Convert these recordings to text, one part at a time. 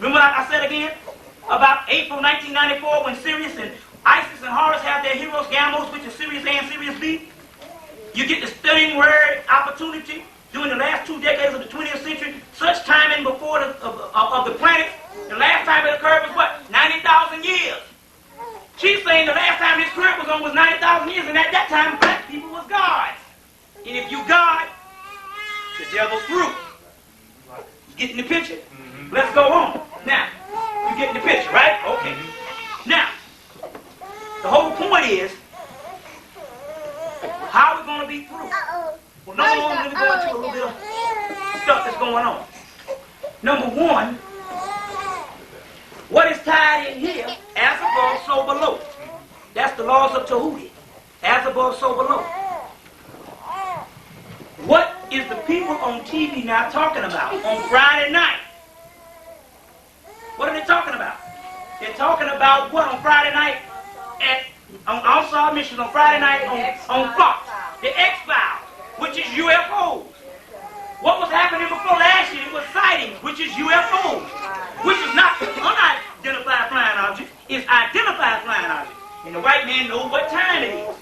Remember what I said again? About April 1994 when Sirius and ISIS and Horus have their heroes Gamos, which is Sirius A and Sirius B. You get the stunning rare opportunity during the last 2 decades of the 20th century, such timing before of the planet. The last time it occurred was what? 90,000 years. She's saying the last time this current was on was 90,000 years, and at that time black people was gods. And if you God, the devil's fruit. You getting the picture? Let's go on. Now, you getting the picture, right? Okay. Now, the whole point is, how are we going to be through? Well, number one, let me go into a little bit of stuff that's going on. Number one, what is tied in here, as above, so below. That's the laws of Tahuti. As above, so below. What is the people on TV now talking about on Friday night? What are they talking about? They're talking about what on Friday night on Outside Mission on Friday night on Fox. The X-Files, which is UFOs. What was happening before last year? It was sightings, which is UFOs. Which is not unidentified flying objects. It's identified flying objects. And the white man knows what time it is.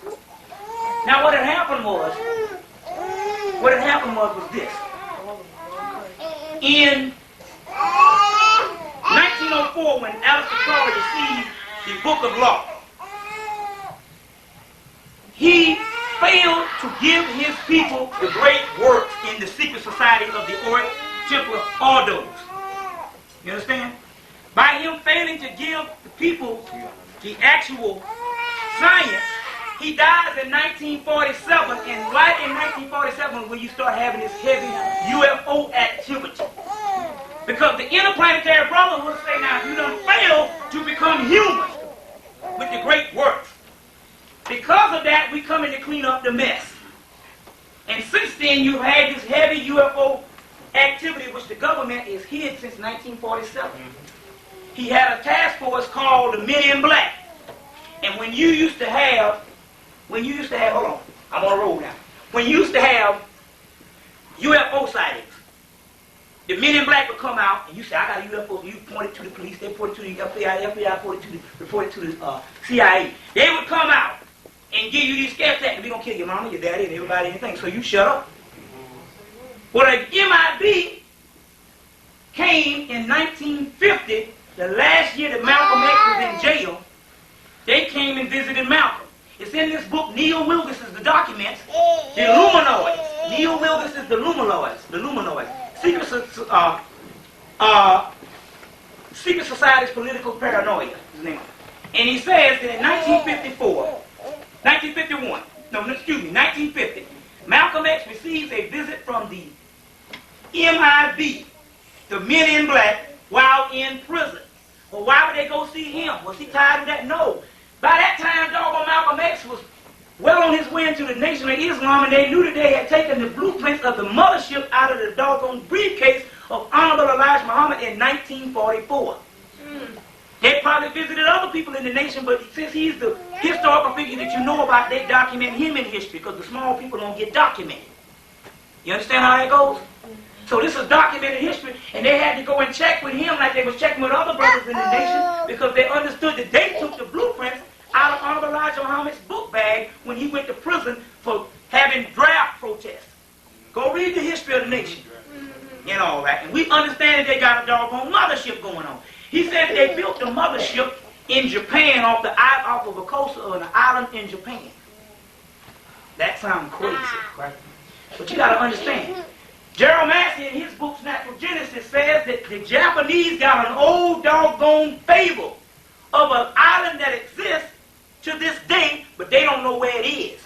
Now what had happened was this. In 1904, when Alistair Crowley received the Book of Law, he failed to give his people the great works in the secret society of the Orient Templar Ordos. You understand? By him failing to give the people the actual science, he dies in 1947, and right in 1947 when you start having this heavy UFO activity. Because the interplanetary brotherhood say, now, if you don't fail to become human with the great works, because of that, we come in to clean up the mess. And since then, you've had this heavy UFO activity, which the government has hid since 1947. He had a task force called the Men in Black. And when you used to have, hold on, I'm on a roll now. When you used to have UFO sightings, the Men in Black would come out and you say, I got a UFO. You point it to the police, they point it to the FBI report it to the CIA. They would come out and give you these scare tactics. We're going to kill your mama, your daddy, and everybody, and anything. So you shut up. Well, the MIB came in 1950, the last year that Malcolm X was in jail. They came and visited Malcolm. It's in this book, Neil Wilkes' The Documents, the Luminoids. Neil Wilkes is the Luminoids. Secret Society's Political Paranoia, his name. And he says that in 1950, Malcolm X receives a visit from the MIB, the Men in Black, while in prison. Well, why would they go see him? Was he tired of that? No. By that time, doggone Malcolm X was well on his way into the Nation of Islam, and they knew that they had taken the blueprints of the Mothership out of the doggone briefcase of Honorable Elijah Muhammad in 1944. They probably visited other people in the nation, but since he's the historical figure that you know about, they document him in history, because the small people don't get documented. You understand how that goes? So this is documented history, and they had to go and check with him like they was checking with other brothers in the nation, because they understood that they took the blueprints out of Honorable Elijah Muhammad's book bag when he went to prison for having draft protests. Go read the history of the nation and all that. And we understand that they got a doggone mothership going on. He said they built the mothership in Japan off of a coast of an island in Japan. That sounds crazy, right? But you got to understand. Gerald Massey in his book, Natural Genesis, says that the Japanese got an old doggone fable of an island that exists to this day, but they don't know where it is.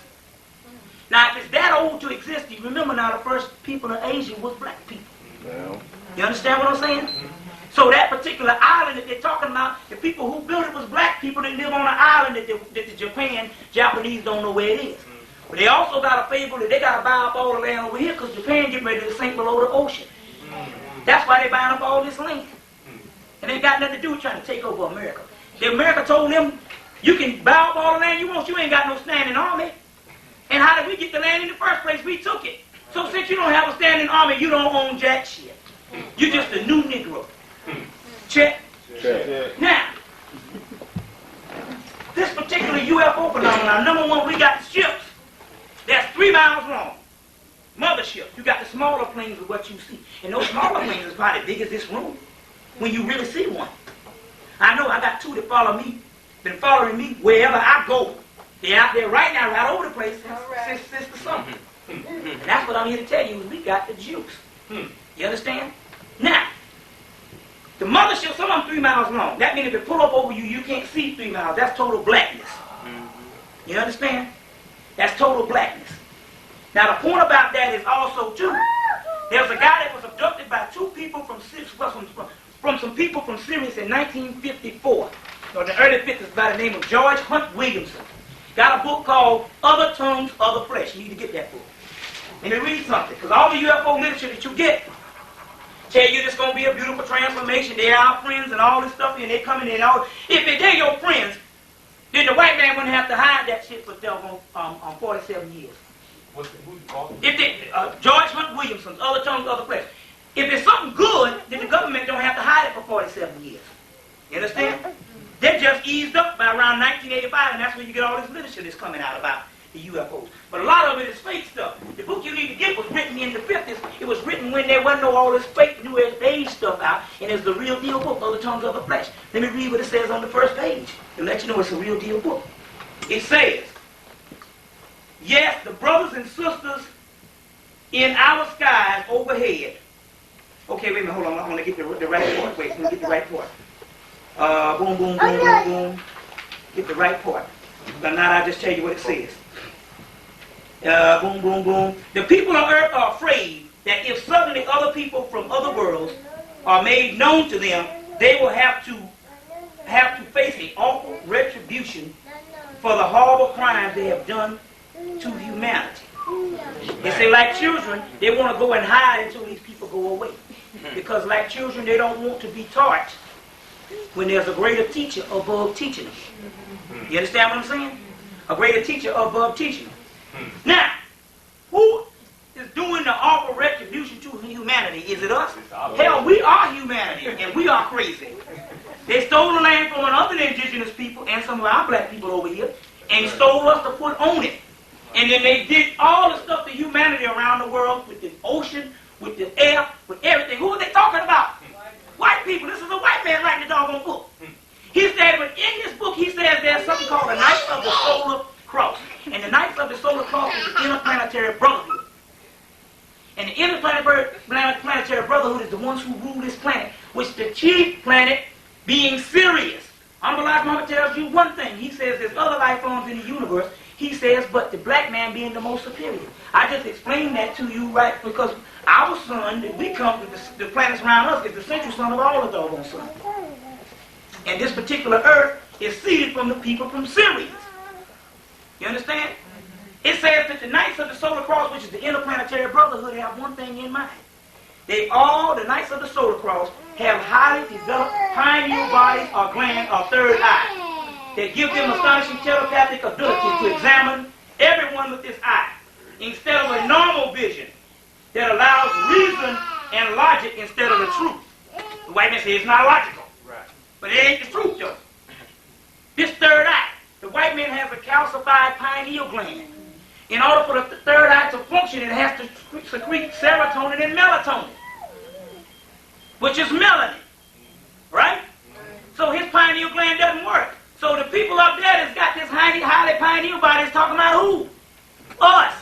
Now, if it's that old to exist, you remember now the first people in Asia was black people. Yeah. You understand what I'm saying? So that particular island that they're talking about, the people who built it was black people that live on an island that the Japanese don't know where it is. But they also got a fable that they got to buy up all the land over here because Japan getting ready to sink below the ocean. That's why they buying up all this land. And they got nothing to do with trying to take over America. The America told them, you can buy up all the land you want, you ain't got no standing army. And how did we get the land in the first place? We took it. So since you don't have a standing army, you don't own jack shit. You're just a new Negro. Check. Now, number one, we got ships that's 3 miles long. Mothership. You got the smaller planes of what you see. And those smaller planes is probably big as this room when you really see one. I know I got 2 that follow me, been following me wherever I go. They're out there right now, right over the place since the summer. And that's what I'm here to tell you, is we got the juice. You understand? Now, the mothership, some of them 3 miles long. That means if it pull up over you, you can't see 3 miles. That's total blackness. You understand? That's total blackness. Now, the point about that is also, too, there's a guy that was abducted by 2 people from some people from Serius in 1954, or the early 50s, by the name of George Hunt Williamson. Got a book called Other Tongues, Other Flesh. You need to get that book. Let me read something, because all the UFO literature that you get tell you there's going to be a beautiful transformation. They're our friends and all this stuff, and they're coming in. If they're your friends, then the white man wouldn't have to hide that shit for 47 years. What's the movie called? George Hunt Williamson's Other Tongues, Other Flesh. If it's something good, then the government don't have to hide it for 47 years. You understand? They just eased up by around 1985, and that's when you get all this literature that's coming out about the UFOs. But a lot of it is fake stuff. The book you need to get was written in the 50s. It was written when there wasn't all this fake New Age stuff out, and it's the real deal book, Other Tongues, Other Flesh. Let me read what it says on the first page to let you know it's a real deal book. It says, yes, the brothers and sisters in our skies overhead. Okay, wait a minute, hold on. I want to get the right part. Wait, let me get the right part. Boom, boom, boom, boom, boom. Get the right part. But now I'll just tell you what it says. Boom, boom, boom. The people on earth are afraid that if suddenly other people from other worlds are made known to them, they will have to face an awful retribution for the horrible crimes they have done to humanity. They say, like children, they want to go and hide until these people go away. Because like children, they don't want to be taught when there's a greater teacher above teaching them. You understand what I'm saying? A greater teacher above teaching them. Now, who is doing the awful retribution to humanity? Is it us? Hell, we are humanity, and we are crazy. They stole the land from other indigenous people and some of our black people over here, and stole us to put on it. And then they did all the stuff to humanity around the world with the ocean, with the air, with everything. Who are they talking about? White people. This is a white man writing the doggone book. He said, but in this book, he says there's something called the Knights of the Solar Cross. And the Knights of the Solar Cross is the interplanetary brotherhood. And the interplanetary brotherhood is the ones who rule this planet, which the chief planet being Serious. Elijah Muhammad tells you one thing. He says there's other life forms in the universe. He says, but the black man being the most superior. I just explained that to you, right, because our sun that we come with, the planets around us, is the central sun of all the doggone sun. And this particular earth is seeded from the people from Sirius. You understand? It says that the Knights of the Solar Cross, which is the interplanetary brotherhood, have one thing in mind. The Knights of the Solar Cross, have highly developed pineal bodies or gland or third eye that give them astonishing telepathic ability to examine everyone with this eye, instead of a normal vision that allows reason and logic instead of the truth. The white man says it's not logical, but it ain't the truth though. This third eye, the white man has a calcified pineal gland. In order for the third eye to function, it has to secrete serotonin and melatonin, which is melanin, right? So his pineal gland doesn't work. So the people up there that's got this highly pineal body is talking about who? Us.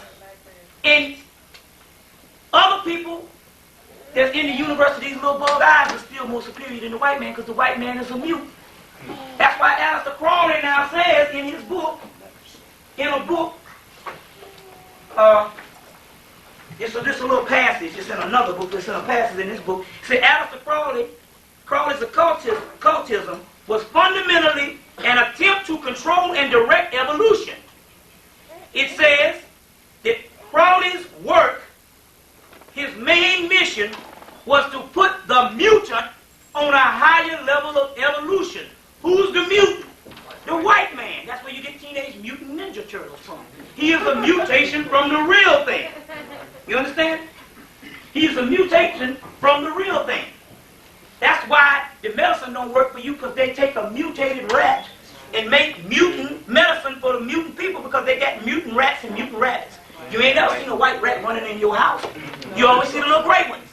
And other people that's in the universe, these little bug eyes are still more superior than the white man, because the white man is a mutant. That's why Aleister Crowley now says in his book, in a book, it's a little passage, it's in another book, it's in a passage in this book. It said Aleister Crowley's occultism was fundamentally an attempt to control and direct evolution. It says that Crowley's work, his main mission, was to put the mutant on a higher level of evolution. Who's the mutant? The white man. That's where you get Teenage Mutant Ninja Turtles from. He is a mutation from the real thing. You understand? He's a mutation from the real thing. That's why the medicine don't work for you, because they take a mutated rat and make mutant medicine for the mutant people because they got mutant rats and mutant rabbits. You ain't never seen a white rat running in your house. You always see the little gray ones.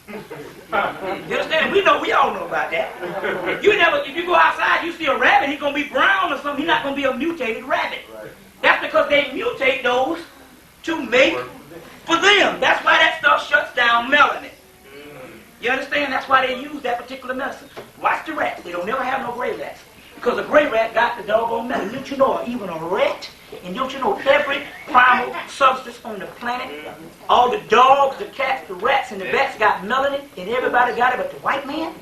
You understand? We all know about that. If you go outside, you see a rabbit, he's going to be brown or something. He's not going to be a mutated rabbit. That's because they mutate those to make for them. That's why that stuff shuts down melanin. You understand? That's why they use that particular medicine. Watch the rats. They don't never have no gray rats. Because a gray rat got the doggone melanin. Don't you know, even a rat, and don't you know every primal substance on the planet, all the dogs, the cats, the rats, and the bats got melanin, and everybody got it but the white man?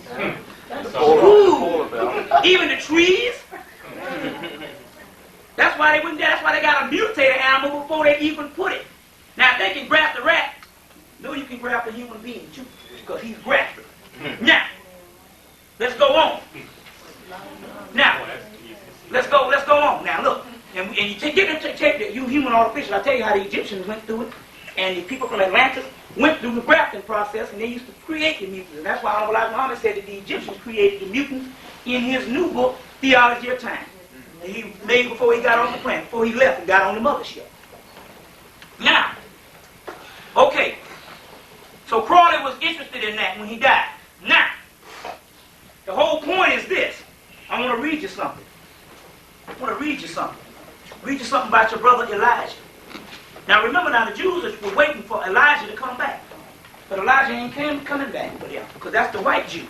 Ooh. Even the trees? That's why they wouldn't. That's why they got a mutated animal before they even put it. Now, if they can graft the rat, no, you can graft a human being too, because he's grafted. Now, let's go on. Now, let's go on. Now, look, and you take the human artificial. I tell you how the Egyptians went through it, and the people from Atlantis went through the grafting process, and they used to create the mutants. And that's why Honorable Elijah Muhammad said that the Egyptians created the mutants in his new book, Theology of Time. And he made before he got on the planet, before he left and got on the mothership. Now, okay, so Crawley was interested in that when he died. Now, the whole point is this. I want to read you something. Read you something about your brother Elijah. Now remember, the Jews were waiting for Elijah to come back. But Elijah ain't coming back for them, because that's the white Jew.